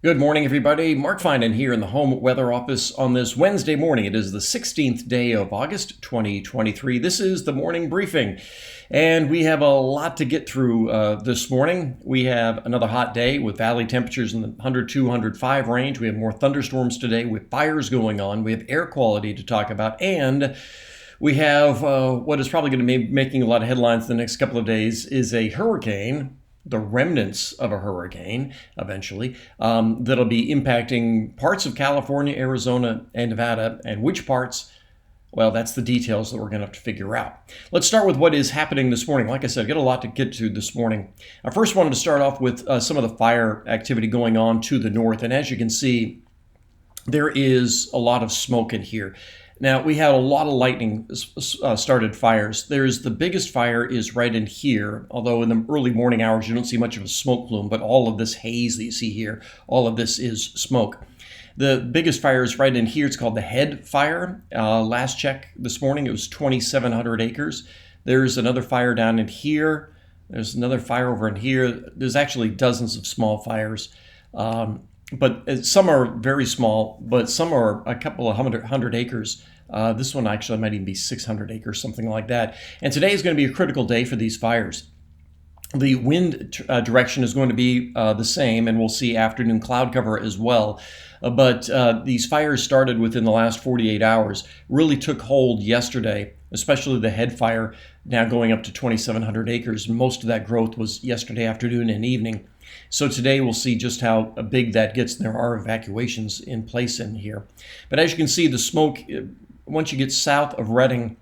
Good morning, everybody. Mark Finan here in the Home Weather Office on this Wednesday morning. It is the 16th day of August, 2023. This is the morning briefing, and we have a lot to get through this morning. We have another hot day with valley temperatures in the 102, 105 range. We have more thunderstorms today with fires going on. We have air quality to talk about, and we have what is probably going to be making a lot of headlines the next couple of days is a hurricane, the remnants of a hurricane eventually, that'll be impacting parts of California, Arizona, and Nevada. And which parts? Well, that's the details that we're going to have to figure out. Let's start with what is happening this morning. Like I said, I've got a lot to get to this morning. I first wanted to start off with some of the fire activity going on to the north. And as you can see, there is a lot of smoke in here. Now, we had a lot of lightning started fires. There's the biggest fire is right in here, although in the early morning hours you don't see much of a smoke plume, but all of this haze that you see here, all of this is smoke. The biggest fire is right in here. It's called the Head Fire. Last check this morning, it was 2,700 acres. There's another fire down in here. There's another fire over in here. There's actually dozens of small fires. But some are very small, but some are a couple of hundred acres. This one actually might even be 600 acres, something like that. And today is going to be a critical day for these fires. The wind direction is going to be the same, and we'll see afternoon cloud cover as well. But these fires started within the last 48 hours, really took hold yesterday, especially the Head Fire, now going up to 2,700 acres. Most of that growth was yesterday afternoon and evening. So today we'll see just how big that gets. There are evacuations in place in here. But as you can see, the smoke, once you get south of Redding,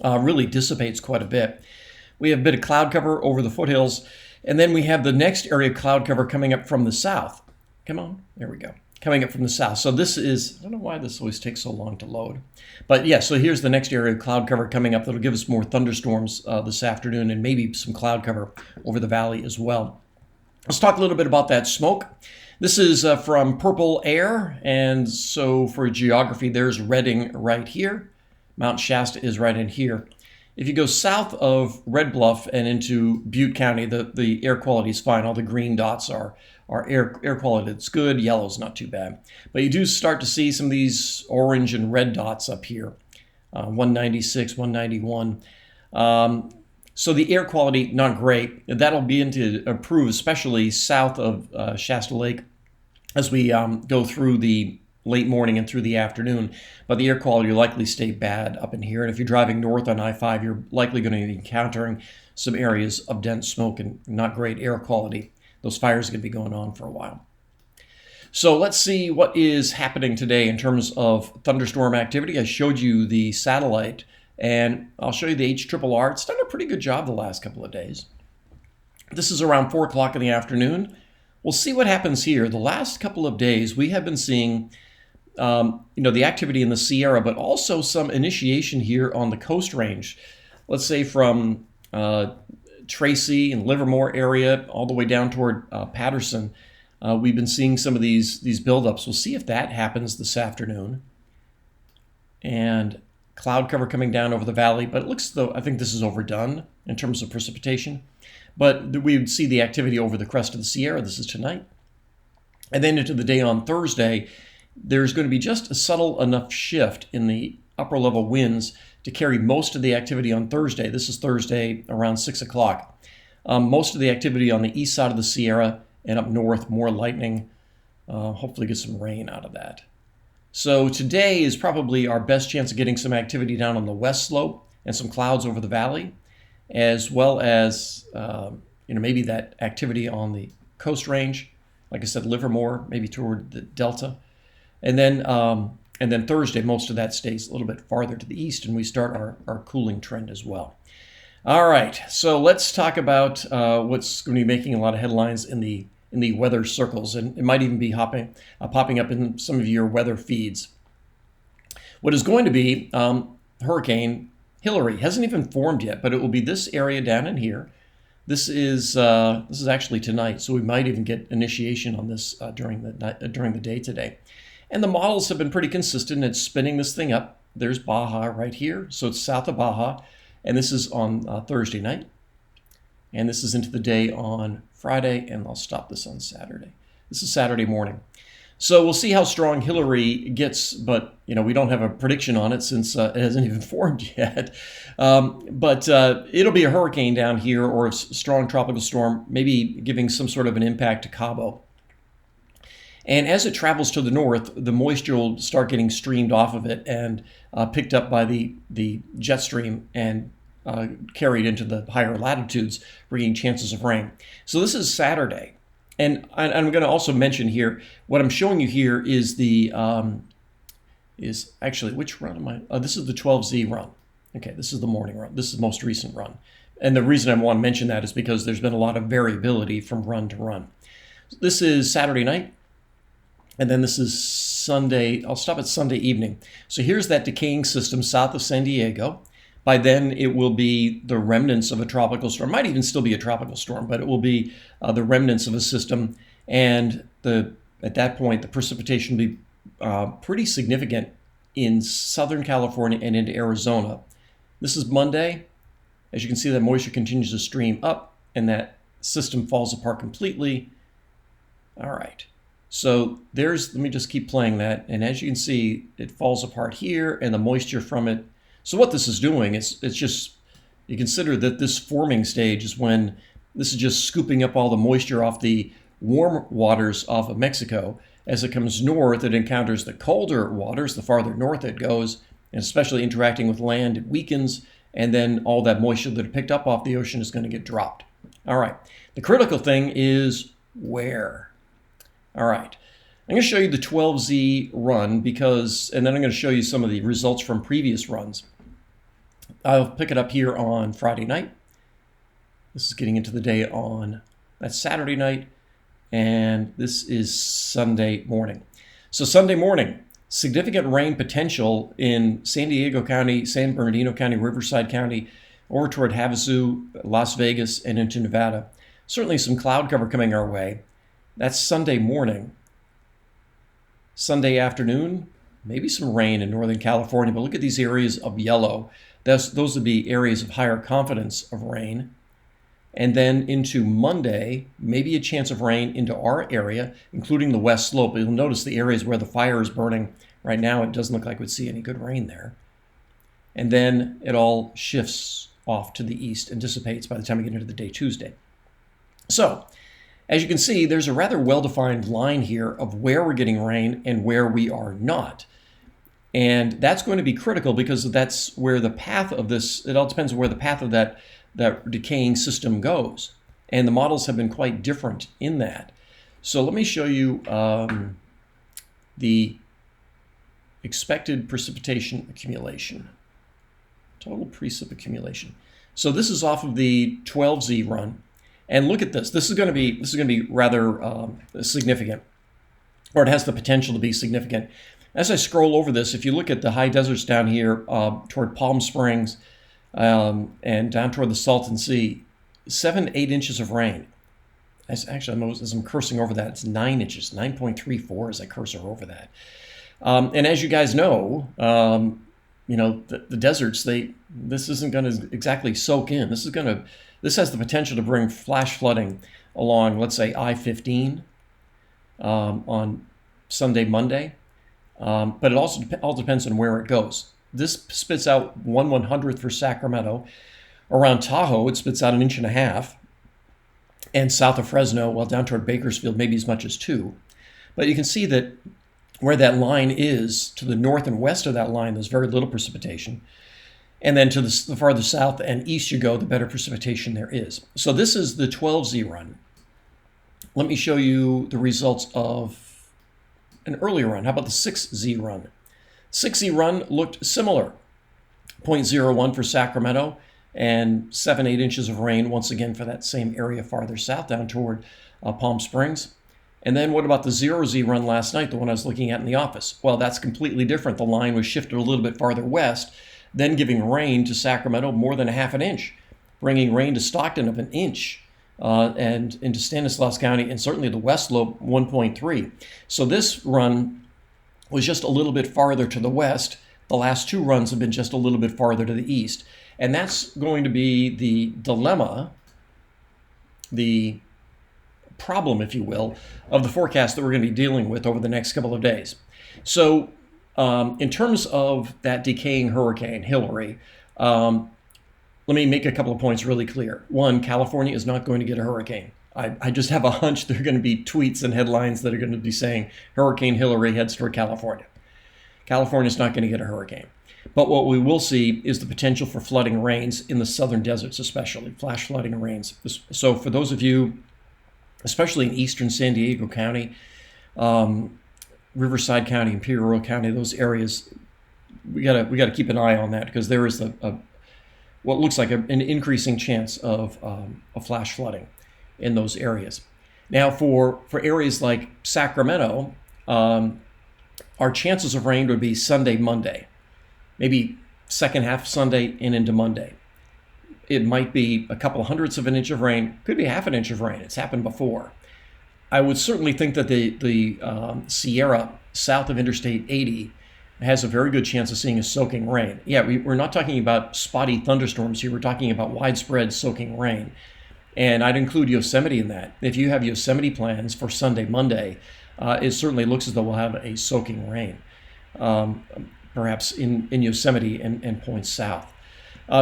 really dissipates quite a bit. We have a bit of cloud cover over the foothills, and then we have the next area of cloud cover coming up from the south. Come on, there we go. Coming up from the south. So this is, I don't know why this always takes so long to load. But yeah, so here's the next area of cloud cover coming up that'll give us more thunderstorms this afternoon and maybe some cloud cover over the valley as well. Let's talk a little bit about that smoke. This is from Purple Air, and so for geography, there's Redding right here. Mount Shasta is right in here. If you go south of Red Bluff and into Butte County, the air quality is fine. All the green dots are air quality that's good. Yellow's not too bad. But you do start to see some of these orange and red dots up here, 196, 191. So the air quality, not great. That'll begin to improve, especially south of Shasta Lake as we go through the late morning and through the afternoon. But the air quality will likely stay bad up in here. And if you're driving north on I-5, you're likely going to be encountering some areas of dense smoke and not great air quality. Those fires are going to be going on for a while. So let's see what is happening today in terms of thunderstorm activity. I showed you the satellite, and I'll show you the HRRR. It's done a pretty good job the last couple of days. This is around 4 o'clock in the afternoon. We'll see what happens here. The last couple of days, we have been seeing the activity in the Sierra, but also some initiation here on the Coast Range. Let's say from Tracy and Livermore area all the way down toward Patterson. We've been seeing some of these buildups. We'll see if that happens this afternoon. And cloud cover coming down over the valley, but it looks though I think this is overdone in terms of precipitation. But we would see the activity over the crest of the Sierra. This is tonight. And then into the day on Thursday, there's going to be just a subtle enough shift in the upper level winds to carry most of the activity on Thursday. This is Thursday around 6 o'clock. Most of the activity on the east side of the Sierra and up north, more lightning. Hopefully get some rain out of that. So today is probably our best chance of getting some activity down on the west slope and some clouds over the valley, as well as maybe that activity on the Coast Range. Like I said, Livermore, maybe toward the Delta. And then Thursday, most of that stays a little bit farther to the east, and we start our cooling trend as well. All right, so let's talk about what's going to be making a lot of headlines in the weather circles, and it might even be popping up in some of your weather feeds. What is going to be Hurricane Hilary hasn't even formed yet, but it will be this area down in here. This is actually tonight, so we might even get initiation on this during the day today. And the models have been pretty consistent. It's spinning this thing up. There's Baja right here, so it's south of Baja, and this is on Thursday night. And this is into the day on Friday, and I'll stop this on Saturday. This is Saturday morning. So we'll see how strong Hilary gets, but we don't have a prediction on it since it hasn't even formed yet. But it'll be a hurricane down here or a strong tropical storm, maybe giving some sort of an impact to Cabo. And as it travels to the north, the moisture will start getting streamed off of it and picked up by the jet stream and carried into the higher latitudes, bringing chances of rain. So this is Saturday. And I'm going to also mention here, what I'm showing you here is is actually, which run am I? Oh, this is the 12Z run. Okay, this is the morning run. This is the most recent run. And the reason I want to mention that is because there's been a lot of variability from run to run. This is Saturday night, and then this is Sunday. I'll stop at Sunday evening. So here's that decaying system south of San Diego. By then, it will be the remnants of a tropical storm. It might even still be a tropical storm, but it will be the remnants of a system. And at that point, the precipitation will be pretty significant in Southern California and into Arizona. This is Monday. As you can see, that moisture continues to stream up, and that system falls apart completely. All right. So let me just keep playing that. And as you can see, it falls apart here, and the moisture from it. So what this is doing is it's just, you consider that this forming stage is when this is just scooping up all the moisture off the warm waters off of Mexico. As it comes north, it encounters the colder waters, the farther north it goes, and especially interacting with land, it weakens, and then all that moisture that it picked up off the ocean is going to get dropped. All right, the critical thing is where? All right. I'm going to show you the 12Z run and then I'm going to show you some of the results from previous runs. I'll pick it up here on Friday night. This is getting into the day that's Saturday night, and this is Sunday morning. So Sunday morning, significant rain potential in San Diego County, San Bernardino County, Riverside County, over toward Havasu, Las Vegas, and into Nevada. Certainly some cloud cover coming our way. That's Sunday morning. Sunday afternoon, maybe some rain in Northern California, but look at these areas of yellow. Those would be areas of higher confidence of rain. And then into Monday, maybe a chance of rain into our area, including the west slope. You'll notice the areas where the fire is burning. Right now, it doesn't look like we'd see any good rain there. And then it all shifts off to the east and dissipates by the time we get into the day Tuesday. So, as you can see, there's a rather well-defined line here of where we're getting rain and where we are not. And that's going to be critical because that's where the path of this, it all depends on where the path of that decaying system goes. And the models have been quite different in that. So let me show you the expected precipitation accumulation, total precip accumulation. So this is off of the 12Z run. And look at this. This is going to be rather significant, or it has the potential to be significant. As I scroll over this, if you look at the high deserts down here toward Palm Springs and down toward the Salton Sea, 7 to 8 inches of rain. As I'm cursing over that, it's 9 inches, 9.34 as I cursor over that. And as you guys know, the deserts, this isn't going to exactly soak in. This has the potential to bring flash flooding along, let's say, I-15 on Sunday, Monday. But it also all depends on where it goes. This spits out 1/100th for Sacramento. Around Tahoe, it spits out 1.5 inches. And south of Fresno, well, down toward Bakersfield, maybe as much as 2. But you can see that where that line is, to the north and west of that line, there's very little precipitation. And then to the farther south and east you go, the better precipitation there is. So this is the 12Z run. Let me show you the results of an earlier run. How about the 6Z run? 6Z run looked similar. 0.01 for Sacramento and 7-8 inches of rain once again for that same area farther south down toward Palm Springs. And then what about the 0Z run last night, the one I was looking at in the office? Well, that's completely different. The line was shifted a little bit farther west, then giving rain to Sacramento more than 1/2 inch, bringing rain to Stockton of 1 inch. And into Stanislaus County and certainly the west slope 1.3. So this run was just a little bit farther to the west. The last 2 runs have been just a little bit farther to the east. And that's going to be the dilemma, the problem, if you will, of the forecast that we're going to be dealing with over the next couple of days. So in terms of that decaying hurricane, Hilary, let me make a couple of points really clear. One, California is not going to get a hurricane. I just have a hunch there are going to be tweets and headlines that are going to be saying Hurricane Hilary heads toward California. California's not going to get a hurricane. But what we will see is the potential for flooding rains in the southern deserts, especially flash flooding rains. So for those of you, especially in eastern San Diego County, Riverside County, Imperial County, those areas, we gotta keep an eye on that, because there is what looks like an increasing chance of flash flooding in those areas. Now, for areas like Sacramento, our chances of rain would be Sunday, Monday, maybe second half Sunday and into Monday. It might be a couple hundredths of an inch of rain, could be half an inch of rain. It's happened before. I would certainly think that the Sierra south of Interstate 80 has a very good chance of seeing a soaking rain. Yeah, we're not talking about spotty thunderstorms here. We're talking about widespread soaking rain. And I'd include Yosemite in that. If you have Yosemite plans for Sunday, Monday, it certainly looks as though we'll have a soaking rain, perhaps in Yosemite and points south.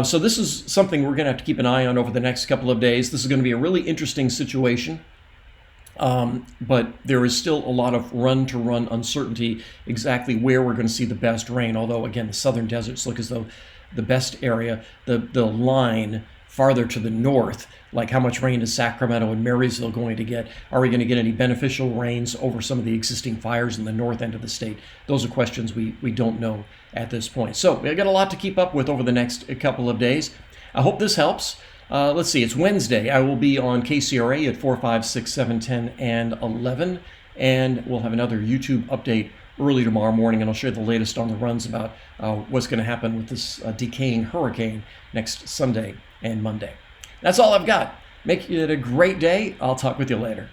So this is something we're going to have to keep an eye on over the next couple of days. This is going to be a really interesting situation. But there is still a lot of run-to-run uncertainty exactly where we're going to see the best rain, although, again, the southern deserts look as though the best area, the line farther to the north, like how much rain is Sacramento and Marysville going to get? Are we going to get any beneficial rains over some of the existing fires in the north end of the state? Those are questions we don't know at this point. So we've got a lot to keep up with over the next couple of days. I hope this helps. Let's see, it's Wednesday. I will be on KCRA at 4, 5, 6, 7, 10, and 11. And we'll have another YouTube update early tomorrow morning, and I'll share the latest on the runs about what's going to happen with this decaying hurricane next Sunday and Monday. That's all I've got. Make it a great day. I'll talk with you later.